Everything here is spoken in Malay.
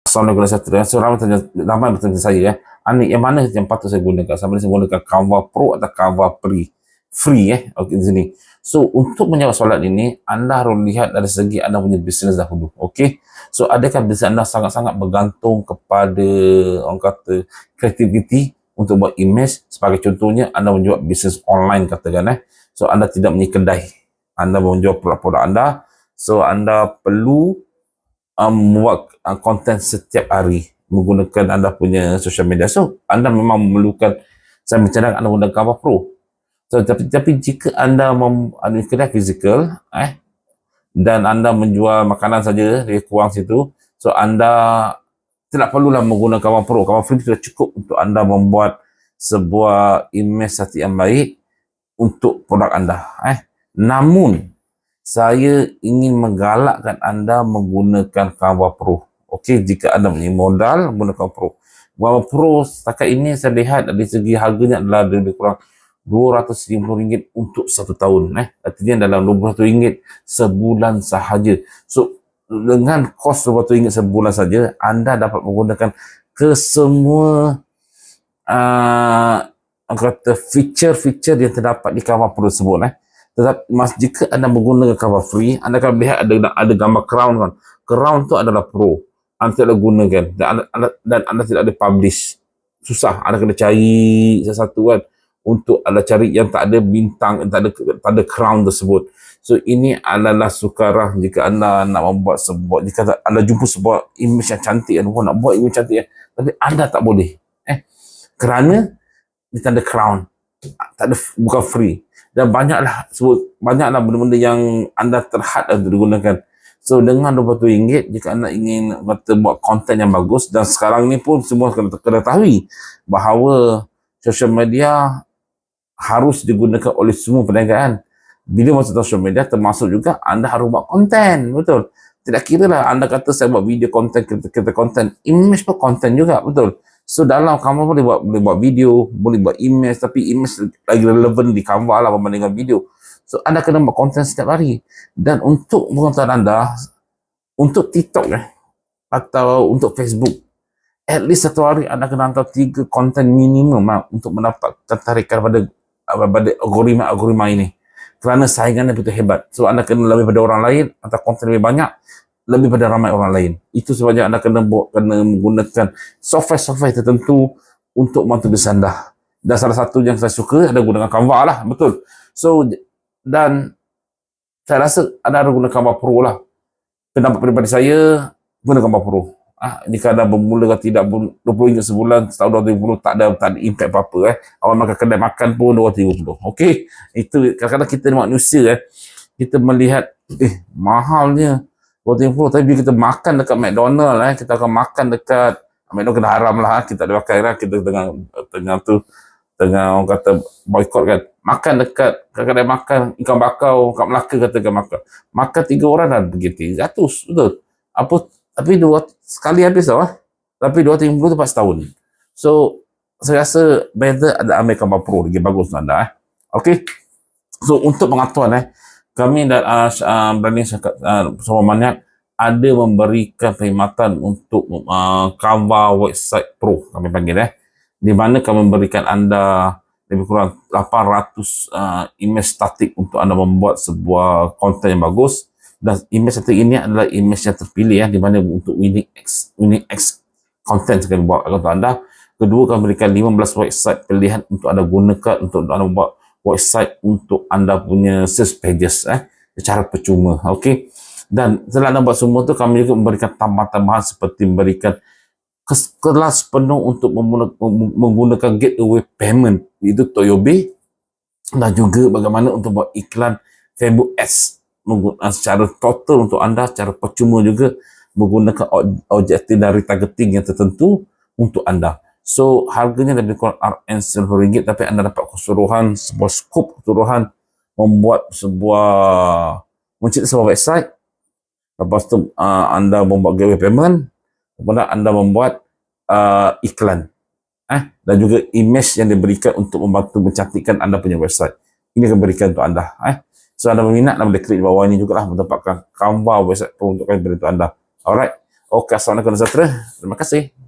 Assalamualaikum warahmatullahi wabarakatuh. So, ramai bertanya saya Anik, yang mana yang patut saya gunakan? Sama ada saya gunakan Canva Pro atau Canva Free okey di sini. So, untuk menjawab soalan ini, anda harus lihat dari segi anda punya bisnes dahulu. Okey. So, adakah bisnes anda sangat-sangat bergantung kepada orang kata kreativiti untuk buat image? Sebagai contohnya, anda menjual bisnes online katakan So, anda tidak punya kedai. Anda menjual produk-produk anda. So, anda perlu membuat konten setiap hari menggunakan anda punya social media. So, anda memang memerlukan, saya mencadang anda menggunakan Canva Pro. So, tapi jika anda ada kedai fizikal, dan anda menjual makanan saja, dia kurang situ, so anda tidak perlulah menggunakan Canva Pro. Canva Free sudah cukup untuk anda membuat sebuah image statik yang baik untuk produk anda. Namun, saya ingin menggalakkan anda menggunakan Canva Pro. Okey, jika anda punya modal, menggunakan Pro. Canva Pro setakat ini saya lihat dari segi harganya adalah lebih kurang RM250 untuk 1 tahun. Artinya dalam RM21 sebulan sahaja. So, dengan kos RM21 sebulan saja, anda dapat menggunakan kesemua kata feature-feature yang terdapat di Canva Pro tersebut. Tetapi jika anda menggunakan Canva Free, anda akan lihat ada gambar crown kan. Crown tu adalah Pro. Anda tidak gunakan dan anda tidak ada publish. Susah. Anda kena cari sesuatu kan untuk anda cari yang tak ada bintang, tak ada crown tersebut. So, ini adalah sukara jika anda nak membuat jika anda jumpa sebuah image yang cantik, anda nak buat image cantik, tapi anda tak boleh. Kerana dia tak ada crown. Tak ada, bukan free. Dan banyaklah benda-benda yang anda terhad untuk digunakan. So, dengan RM20, jika anda ingin buat konten yang bagus, dan sekarang ni pun semua kena tahu bahawa social media harus digunakan oleh semua perniagaan. Bila masuk social media, termasuk juga anda harus buat konten, betul? Tidak kira lah anda kata saya buat video konten, kita konten, image pun konten juga, betul? So, dalam Canva boleh buat video, boleh buat image, tapi image lagi relevan di Canva lah berbandingkan video. So, anda kena buat konten setiap hari. Dan untuk penonton anda, untuk TikTok atau untuk Facebook, at least satu hari anda kena hantar 3 konten minimum untuk mendapatkan tarikan pada algoritma ini. Kerana saingannya begitu hebat. So, anda kena lebih pada orang lain, atau konten lebih banyak, lebih pada ramai orang lain. Itu sebabnya anda kena menggunakan software tertentu untuk membantu bisnes anda. Dan salah satu yang saya suka adalah gunakan Canva lah, betul. So, dan saya rasa anda harus guna Canva Pro lah. Pendapat pribadi saya, guna Canva Pro. Jika anda bermula tidak RM20 sebulan, setahun RM20 tak ada impact apa-apa. Awak makan kedai makan pun RM230. Okey, itu kadang-kadang kita manusia kita melihat mahalnya RM20, tapi bila kita makan dekat McDonald kita akan makan dekat McDonald kena haram lah, kita ada makan kita tengah orang kata boycott kan, makan dekat kedai makan ikan bakar kat Melaka katakan makan 3 orang dah pergi 300, betul? Tapi sekali habis tapi RM250 tu pas setahun. So, saya rasa better ada ambil Canva Pro lagi bagus untuk anda. Okey, so untuk pengetahuan kami dan branding semua banyak ada memberikan perkhidmatan untuk Canva Website Pro, kami panggil di mana kami memberikan anda lebih kurang 800 image statik untuk anda membuat sebuah konten yang bagus. Dan image statik ini adalah image yang terpilih di mana untuk unique X content sekali buat untuk anda. Kedua, kami berikan 15 website pilihan untuk anda gunakan untuk anda membuat website untuk anda punya sales pages secara percuma. Okey. Dan setelah anda buat semua tu, kami juga memberikan tambahan-tambahan seperti memberikan kelas penuh untuk menggunakan gateway payment, itu Toyobi, dan juga bagaimana untuk buat iklan Facebook Ads secara total untuk anda, secara percuma juga menggunakan objektif dari targeting yang tertentu untuk anda. So, harganya lebih kurang RM90, tapi anda dapat keseluruhan, sebuah skop keseluruhan mencipta sebuah website. Lepas tu anda membuat gateway payment, kemudian anda membuat iklan dan juga image yang diberikan untuk membantu mencantikkan anda punya website. Ini akan berikan untuk anda. So, anda berminat, anda boleh klik di bawah ini juga lah mendapatkan Canva Website Pro untuk kami beri untuk anda. Alright. Okey, Assalamualaikum warahmatullahi wabarakatuh. Terima kasih.